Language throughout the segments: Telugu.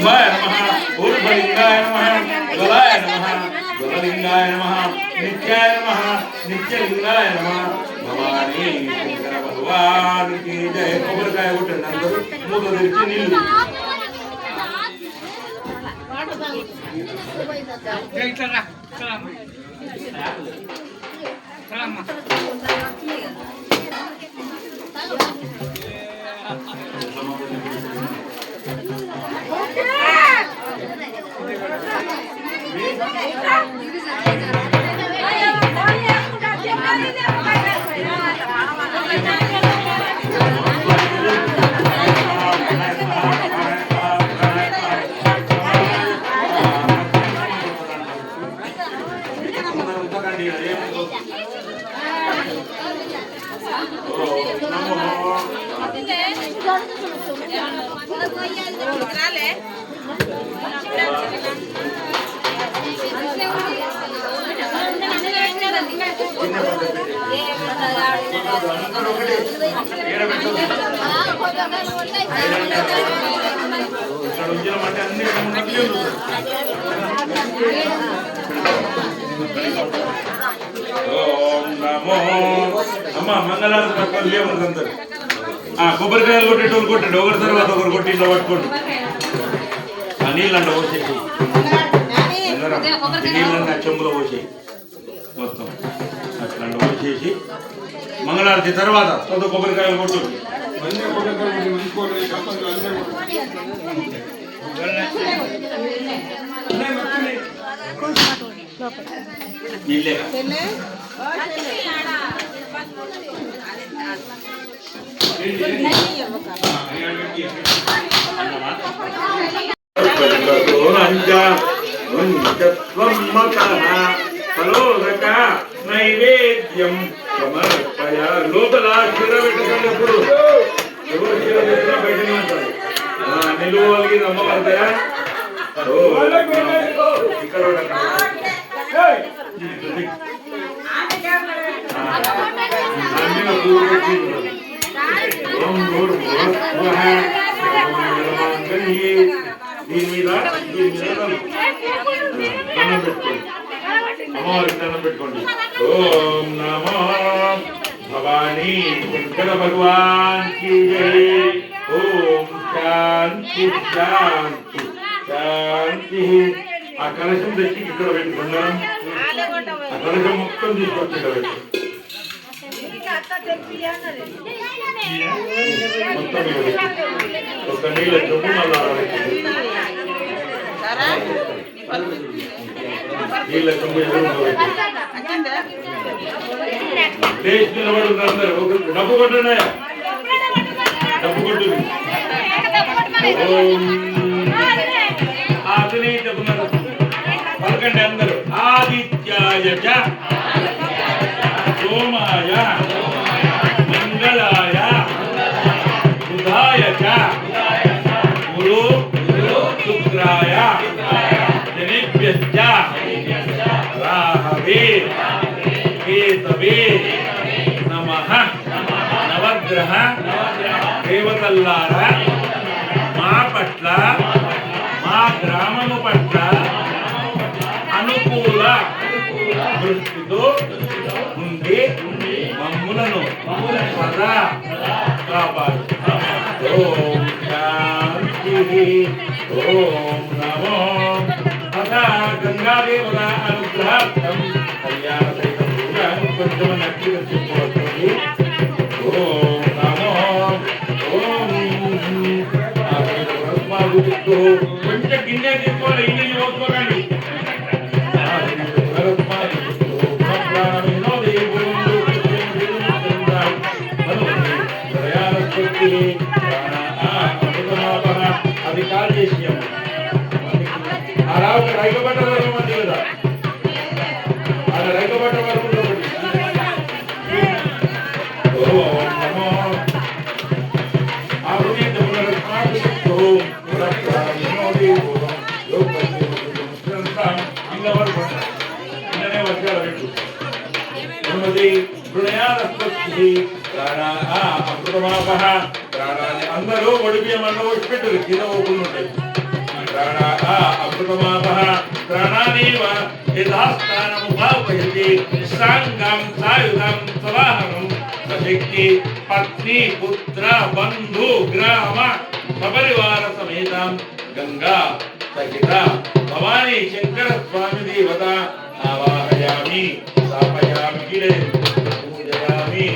ऊर्ध्वाय नमः ऊर्ध्वलिंगाय नमः ज्वलाय नमः ज्वललिंगाय नमः नित्याय नमः नित्यलिंगाय नमः भवानी शंकर भगवान की जय కొబ్బరికాయ కొట్టండి అందరూ మూత తెరిచి నీళ్ళు కొబ్బరికాయలు కొట్టేటోళ్ళు కొట్టండి ఒకరి తర్వాత ఒకరు కొట్టి ఇంట్లో పట్టుకోండి నీళ్ళంట పోసేసి నీళ్ళంట చెంబులో పోసేయి మొత్తం అట్లా పోసేసి మంగళారతి తర్వాత కొబ్బరికాయలు కొట్టు నైవేద్యం సమర్పయ లోపల క్షీర పెట్టకండి ఎప్పుడు ఎవరు క్షీర పెట్టినా బయటనే ఉంటారు నిలువలిగి నమ్మకడతాయా ఇక్కడ దీని మీద దండం పెట్టుకోండి అమ్మవారికి దండం పెట్టుకోండి ఓం నమో భవానీ శంకర భగవాన్ की जय ఓం శాంతి శాంతి శాంతి ఆ కలశం తెచ్చి ఇక్కడ పెట్టుకున్నాం ఆ కలశం మొత్తం తీసుకొచ్చి ఇక్కడ పెట్టు మొత్తం ఒక నీళ్ళ చొప్పు నీళ్ళ చొప్పు లేచి నిలబడుతున్నారు అందరూ డబ్బు కొట్టండి డబ్బు కొట్టు అతనే చెప్తున్నారు పలకండి అందరూ ఆదిత్యాయ సోమాయ మంగళాయ బుధాయ గురు శుక్రాయ శనిభ్యశ్చ రాహవే కేతవే నమః నవగ్రహ దేవతల్లారా మా పట్ల మా గ్రామము పట్ల అనుకూల దృష్టితో ఉండి మమ్ములను సదా కాపాడు ఓం శాంతి ఓం నమో తథా గంగాదేవత అనుగ్రహార్థం కళ్యాణ సహిత పూజను కొంచెం నచ్చి చెప్పుకోవచ్చు ఓం నమో ఓం కొంచెం గిన్నె తీసుకోవాలి ఇల్లు చూసుకోకండి అది కాల్ చేసి అలా ఒక రైకబట్ట వరకు మధ్య కదా అలా రైకబట్ట వరకు అందరూ ఒడిబియ్యం అన్న వచ్చి పెట్టరు కింద ఓపులు ఉంటాయి प्राणाः अमृतमापः प्राणानेव यथास्थानमुपापयति साङ्गां सायुधां सवाहनं सशक्ति पत्नी पुत्र बन्धु ग्राम सपरिवार समेतां गंगा सहिता भवानी शंकर स्वामी देवता आवाहयामि स्थापयामि गिरे पूजयामि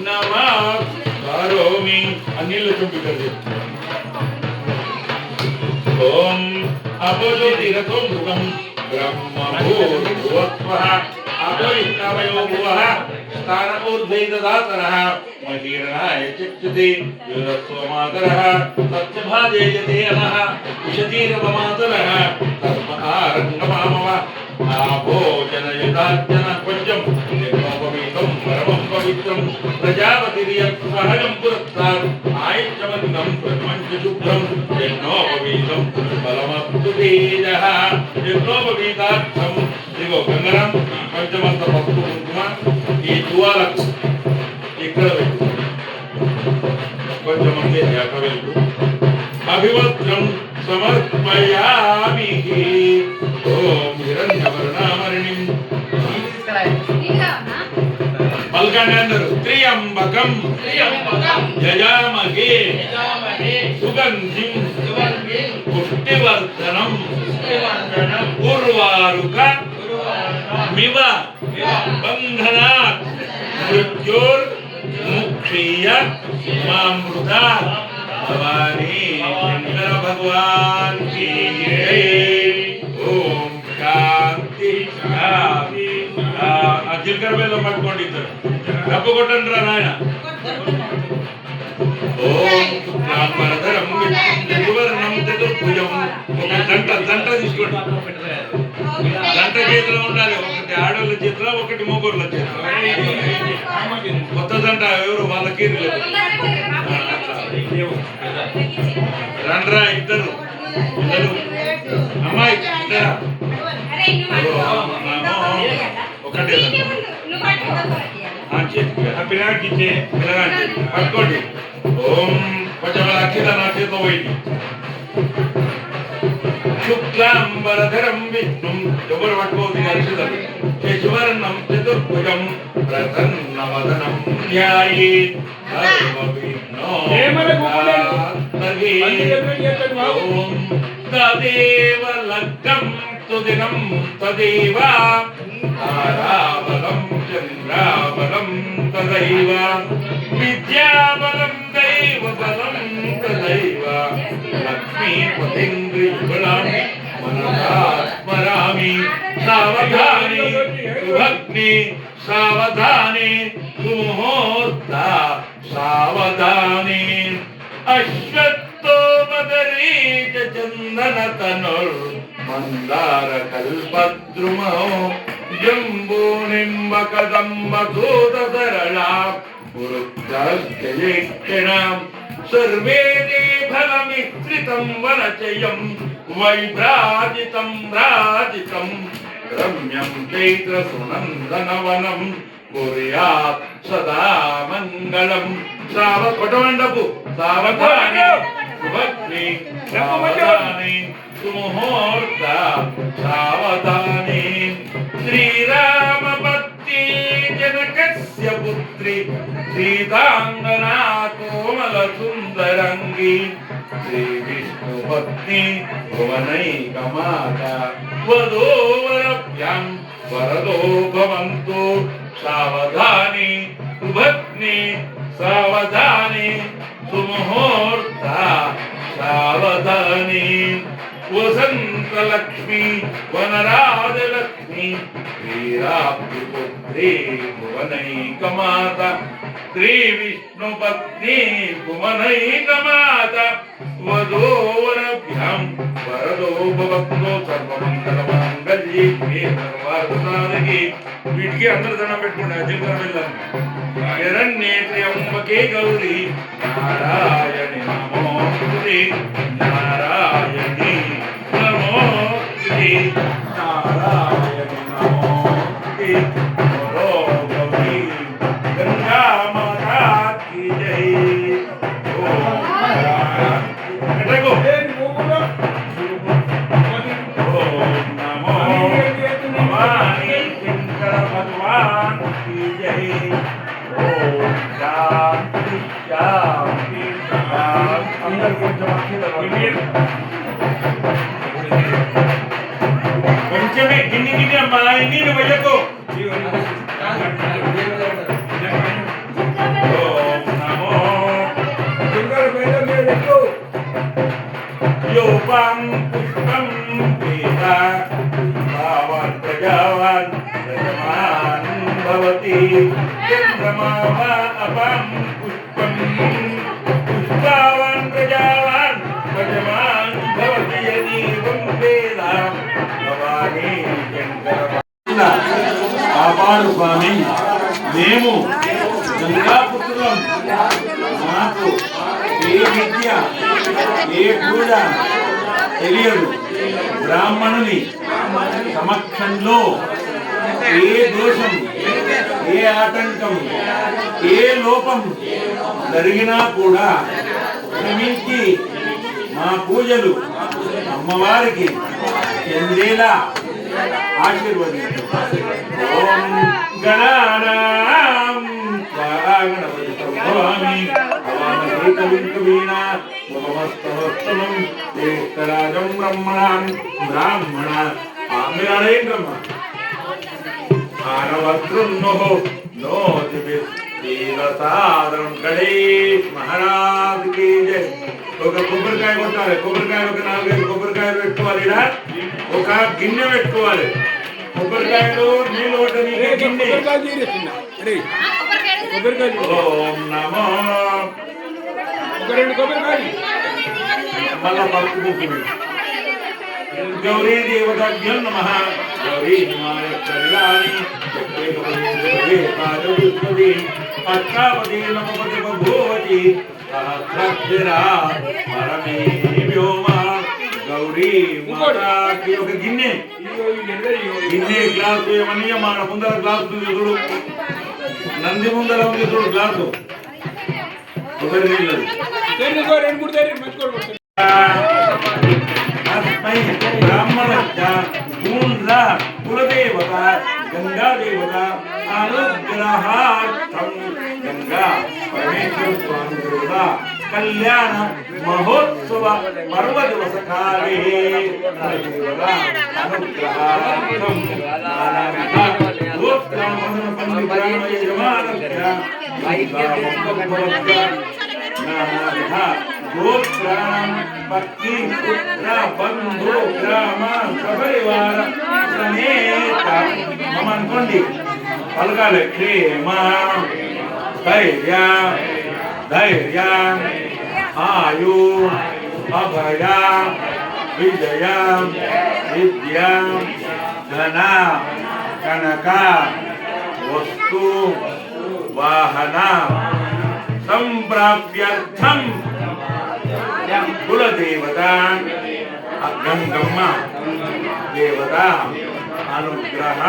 नमः करोमि अनिल चुंबिकर ओम अपोज्योतिरथो मृगं ब्रह्मभूर्भुवस्वः अपोविष्णवयो भुवः स्थानपूर्धैर्दधातरः महीरणाय चिक्षते युरस्वमातरः सत्यभाजयते नः विशतीरवमातरः कर्म आरङ्गमामव आभोजनयुतार्चन पद्यं यज्ञोपवीतं परमं पवित्रं प्रजापतिर्यत्सहजं पुरस्तात् आयुष्यवन्तं प्रथमञ्च शुभ्रं यज्ञोपवीतं बलमस्तु तेजः यज्ञोपवीतार्थं दिवो गंगरं पंचमंत पप्पु కుంకుమ ఈ దువాలకు ఇక్కడ పెట్టు కొంచెమంది ఎక్కడ వెళ్ళు అభివద్రం సమర్పయామి ఓం హిరణ్యవర్ణామరిణిం పల్కండి అందరూ త్రియంబకం యజామహే సుగంధిం పుష్టివర్ధనం ఉర్వారుక మివ బంధనాత్ మృత్యోర్ ముక్షీయ మామృతాత్ भवानी शंकर भगवान की जय ओम शांति शांति जिलकर बेलो पట్టుకోండిద్దరు డబ్బు కొట్టండి రా నాయన ఓం శుక్లాంబరధరం విష్ణువర్ణం చతుర్భుజం ఒక జంట తీసుకోండి జంట చేతిలో ఉండాలి ఒకటి ఆడోళ్ళ చేతిలో ఒకటి మగోళ్ళ చేతిలో కొత్త జంట ఎవరు వాళ్ళకి రండ్రా ఇద్దరు అమ్మాయి ఒకటే పిల్లగాడికి పట్టుకోండి ఓం కొంచెం అక్షిత నా చేతిలో పోయింది శుక్లాంబరధరం విష్ణుం ఎవరు పట్టుకోవద్దు అక్షితలు శశివర్ణం చతుర్భుజం ప్రసన్నవదనం ధ్యాయేత్ తదేవ లగ్నం తుదినం తదేవ తారాబలం చంద్రాబలం తదైవ విద్యాబలం దైవ బలం తదైవ లక్ష్మీపతింద్రియుగళం మనసా స్మరామి సావధాని సుభగ్ని సావధాని సుముహూర్త సావధాని అశ్వత్థోమదరీచ చందన తనుర్ మందార కల్పద్రుమో జంబూ నింబ కదంబ దూత సరళా పురుక్షేక్షణాం సర్వే ఫలమిశ్రితం వనచయం వైభ్రాజితం రాజితం రమ్యం చైత్ర సునందనవనం కుర్యాత్ సదా మంగళం సావధానపు సావధాని సుభక్తి సావధాని సుముహూర్త సావధాని శ్రీరామపత్ని జనకస్య పుత్రి సీతాంగనా కోమల సుందరంగి శ్రీ విష్ణుపత్ని భువనైకమాత వధూవరభ్యాం వరదో భవంతు సావధాని సుభగ్ని సావధాని సుముహూర్త సావధాని వసంత లక్ష్మి వనరాజలక్ష్మి శ్రీరాపుత్రి భువనైకమాత శ్రీ విష్ణుపత్ని భువనైకమాత వధూవరభ్యాం వరదో భవంతు సర్వమంగళమాంగళ్యే సర్వార్థసాధకే వీటికి అందరూ దండం పెట్టుకోండి అజింకర వెళ్ళాలి హిరణ్యేత్ర్యంబకే గౌరీ నారాయణి నమోస్తుతే నారాయణి నమోస్తుతే నారాయణి నమోస్తుతే నమో గౌరీ గంగా మాతా కీ జై ఓం కొంచెమే గిన్ని గిన్ని అమ్మా నీళ్ళు వెళ్ళకు యోపం పుష్పం వేద భావాన్ ప్రజావాన్ ప్రజమాన్ భవతి చంద్రమావా అపం పుష్పం పుష్పావాన్ ప్రజావాన్ ప్రజమాన్ భవతి యదీవం వేద భవాని కాపాడు స్వామి మేము గంగాపుత్రులం మాకు ఏ విద్య ఏ పూజ తెలియదు బ్రాహ్మణుని సమక్షంలో ఏ దోషం ఏ ఆటంకం ఏ లోపం జరిగినా కూడా క్షమించి మా పూజలు అమ్మవారికి చెందేలా ఆశీర్వదించు ఓం గణానాం గణపతి సంభవామి నమస్తమస్తమం జ్యేష్ఠరాజం బ్రహ్మణాం బ్రాహ్మణ ఆమిరాడే బ్రహ్మ ఆనవద్రున్నో నోతిసాదరం గణేష్ మహారాజ్ కి జై ఒక కొబ్బరికాయ కొట్టాలి కొబ్బరికాయ ఒక 4-5 కొబ్బరికాయలు పెట్టుకోవాలి ఒక గిన్నె పెట్టుకోవాలి కొబ్బరికాయలు నీళ్ళు గిన్నె ఓం నమో మళ్ళా పప్పు ముక్కుడు గౌరీ దేవతాభ్యం నమః గౌరీ అష్టాపది నమపతి బభూవతి సహస్రక్షరా పరమే వ్యోమ గౌరీ మాతాకి ఒక గిన్నె గ్లాసు ఏమని మన ముందర గ్లాసు చూడు నంది ముందర ఉంది చూడు గ్లాసు కొబ్బరి నీళ్ళు బ్రాహ్మణ కులదేవత గంగా దేవత అనుగ్రహార్థం గంగా పరమేశ్వర స్వామి దేవత కళ్యాణ మహోత్సవ పర్వ దివస కాలే అనుగ్రహార్థం గోత్రం భక్తి పుత్ర బంధు గ్రామ సపరివార సమేత మమ అనుకోండి పలకాలి క్షేమ ధైర్య ధైర్య ఆయు అభయ విజయ విద్య ధన కనక వస్తు వాహన సంప్రాప్త్యర్థం కులదేవత గంగమ్మ దేవత అనుగ్రహ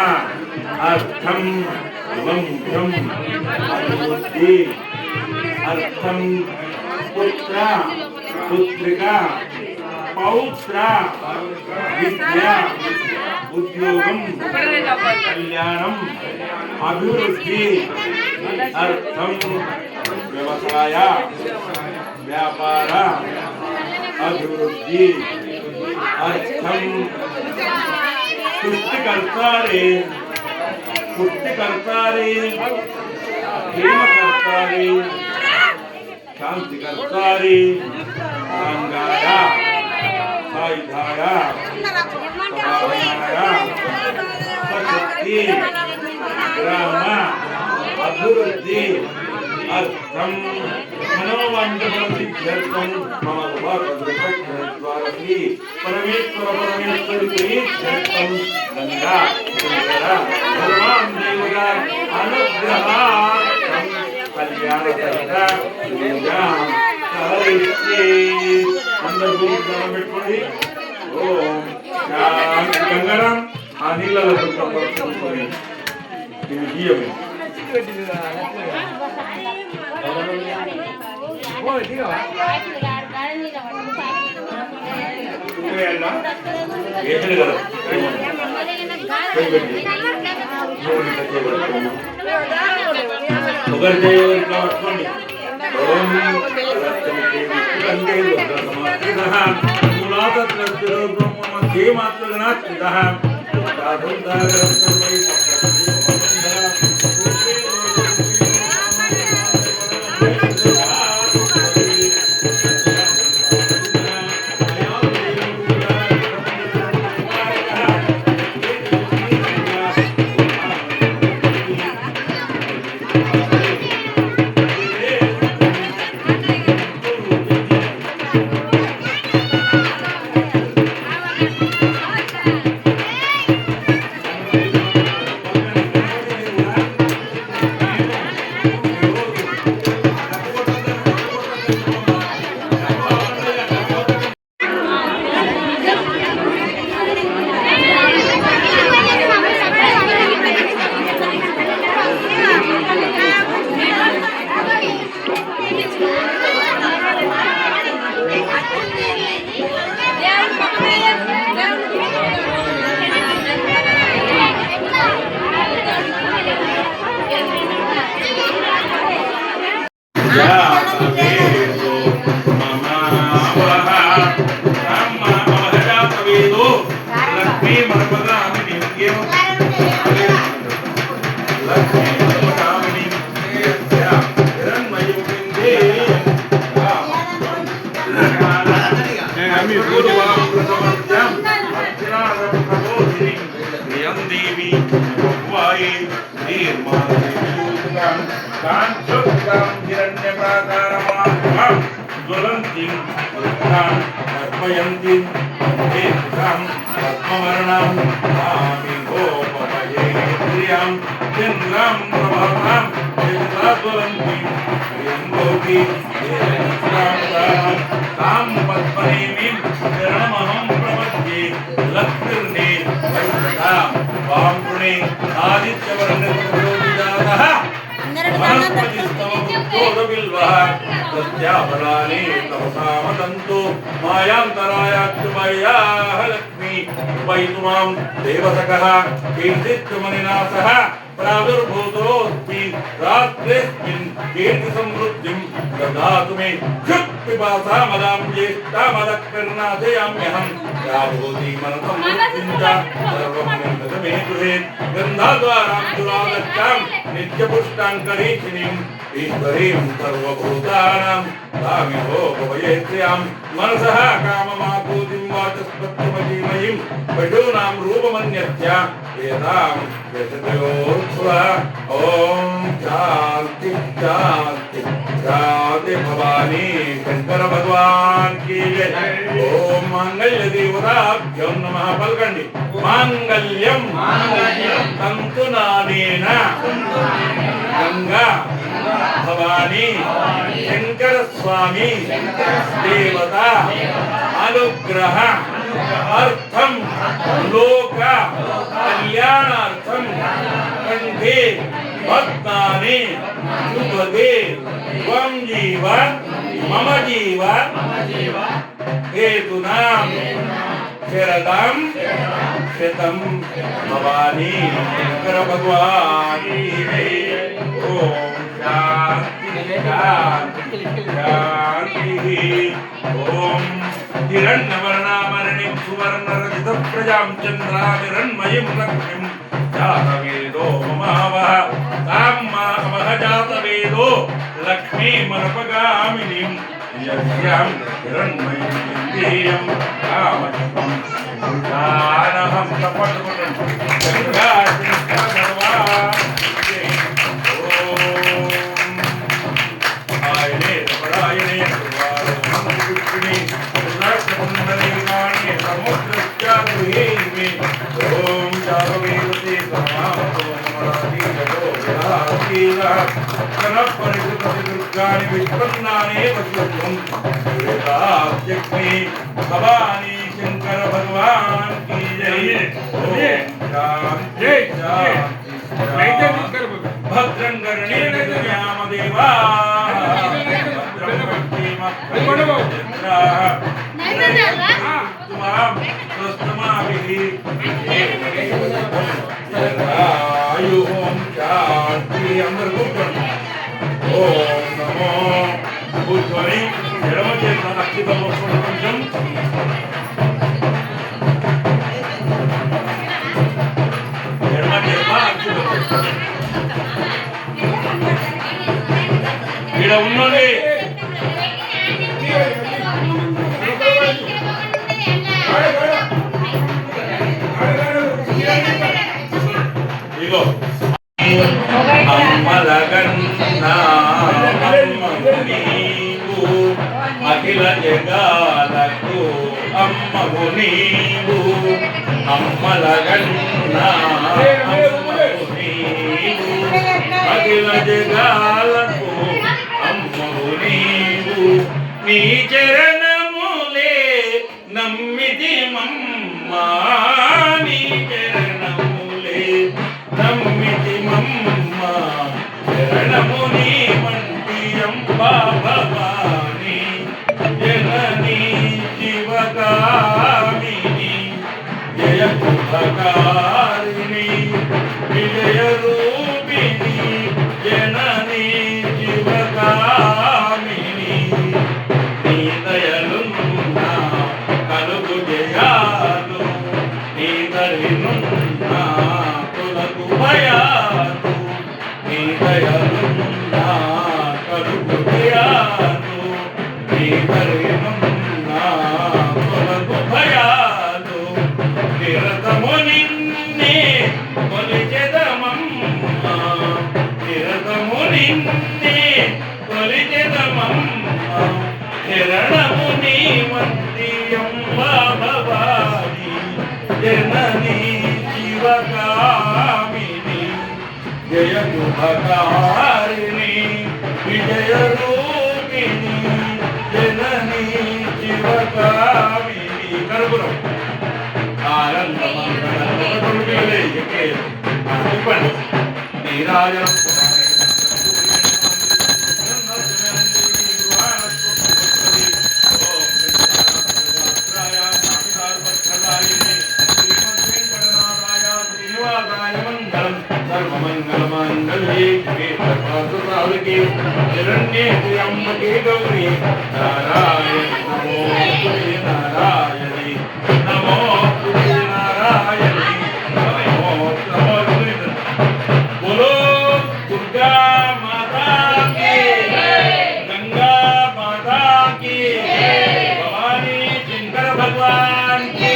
అర్థం వంశం అభివృద్ధి అర్థం పుత్ర పుత్రిక పౌత్ర విద్య ఉద్యోగం కళ్యాణం అభివృద్ధి అర్థం వ్యవసాయ వ్యాపార అభివృద్ధి అర్థం సృష్టికర్తారే ప్రేమకర్తారే శాంతికర్తారే సంగాయ సాయుధాయ సశక్తి గ్రామ అభివృద్ధి అర్థం మనోవాంఛిత్యర్థం మమ ఉపద్రవీ పరమేశ్వర పరమేశ్వరి ప్రీత్యర్థం గంగా భగవాన్ దేవత అనుగ్రహార్థం కళ్యాణ అందరూ దండం పెట్టుకోండి. ఓం గంగారాం ఆ నీళ్ళలో పట్టుకొని ఇది గీయమే ఒకరి పట్టుకోండి. స్థితః మూలాతత్రస్తిరో బ్రహ్మ మధ్యే మాత్రగణాస్థితః देवतकः कीर्तित्वमनिनाथः प्रादुर्भूतोऽस्ति रात्रेऽस्मिन् कीर्तिसमृद्धिं ददातु मे क्षुत्पिपासा मदां ज्येष्ठामदकर्णादयाम्यहं या भूति मनसमृद्धिं च सर्वं मे गृहे गन्धाद्वारां दुरागच्छां नित्यपुष्टाङ्करीषिणीम् ईश्वरीं सर्वभूतानां तामिहो भवयेत्र्यां मनसः काममापूतिं वाचस्पत्यमजीमयीं पशूनां रूपमन्यस्य वेदां यशतयोर्ध्वा ॐ शान्ति शान्ति शान्ति भवानी शंकर भगवान की जय ॐ मांगल्य देवताभ्यो नमः पल्कंडी मांगल्यं तंतुनानेन गंगा भवानी शंकर स्वामी देवता अनुग्रह अर्थम लोक कल्याणार्थम कंठे भक्तानि शुभदे त्वं जीवन मम जीवन हेतुना शरदं शतं भवानी शंकर भगवान की जय ओम शांति शांति ओम हिरण्यवर्णामरणिं सुवर्णरजितं प्रजां चन्द्राविरण्मयीं लक्ष्मीं जातवेदो ममावः तां मामह जातवेदो लक्ष्मीमनुपगामिनीं यस्यां हिरण्मयीं विन्देयं कामशतं पुरुषानहं कपटपटं गङ्गाशङ्करभगवा भवानी शंकर भगवान की जय भद्रं कर्णेन देवा ओम नमो भूध्वनि కొంచెం ఇక్కడ ఉన్నది ఇగో నీవు అఖిల జగాలకు అమ్మవు నీవు అమ్మలగన్నా అఖిల జగాలకు అమ్మవు నీవు నీ చరణములే నమ్మిది మమ్మా నీ చరణములే నమ్మిది మమ్మ చరణము నీ వంటి అంబా భవాని జననీ శివకామిని జయ శుభకారిణి విజయ రూపిణి జననీ శివకామిని నీ దయలున్నా కలుగు జయాలు నీ దరినున్నా తొలగు భయాలు నీ దయలున్నా కలుగు జయాలు నీ దరినున్నా తొలగు భయాలు నిరతము నిన్నే కొలిచెదమమ్మ నిరతము నిన్నే కొలిచెదమమ్మ శరణము నీ వంటి అంబా భవాని జననీ శివకామిని జయ శుభకారిణి విజయ రూపిణి జననీ శివకామిని కరుపురం చెప్పండి నీరాజనం హిరణ్యేంద్రియంబకే గౌరీ నారాయణ నమో నారాయణి నమో నారాయణి నమో నమో బోలో దుర్గా మాతా కీ గంగా మాతా కీ భవానీ శంకర భగవాన్ కీ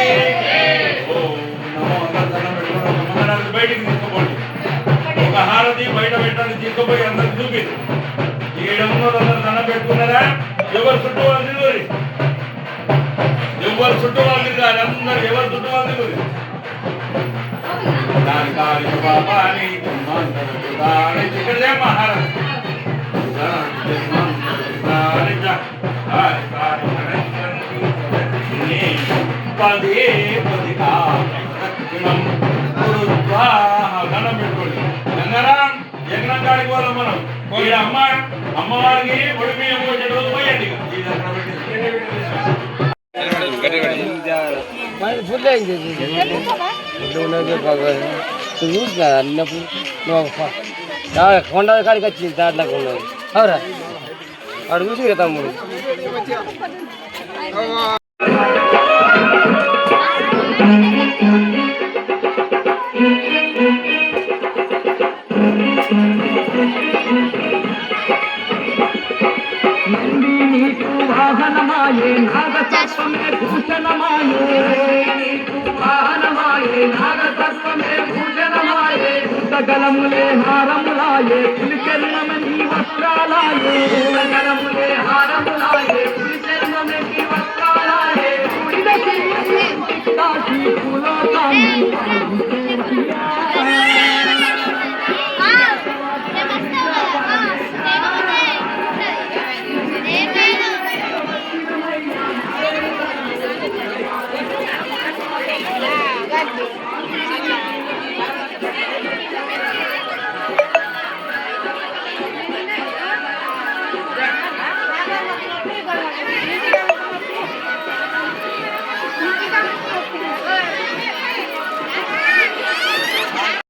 ఓం నమో అందరం పెట్టుకోండి బయటికి తీసుకోండి ఒక హారతి బయట పెట్టండి తీసుకుపోయి అందరికి చూపింది ఏడమ్మలో దండం పెట్టుకున్నారా ఎవరు చుట్టూ వాళ్ళు ఎవరు చుట్టూ వాళ్ళు కాదు అందరు ఎవరు చుట్టూ వాళ్ళు దాని కాలి పాపాని ఇక్కడే మహారాజ్ పదే పది దండం పెట్టుకోండి గంగారాం యజ్ఞం కాడికి పోదాం మనం ఈ అమ్మవారికి ఒడి బియ్యం పోసే రోజు పోయండి అన్నప్పుడు కొండ కాడికి వచ్చింది దాంట్లోకి ఉన్నది అవురా వాడు చూసి తమ్ముడు వాహనమాయే నాగసర్పమే భూషణమాయే వాహనమాయే నాగసర్పమే భూషణమాయే సకలములే హారములాయే పులిచెల్లమే నీ వస్త్రాలాయే సకలములే హారములాయే పులిచెల్లమే నీ వస్త్రాలాయే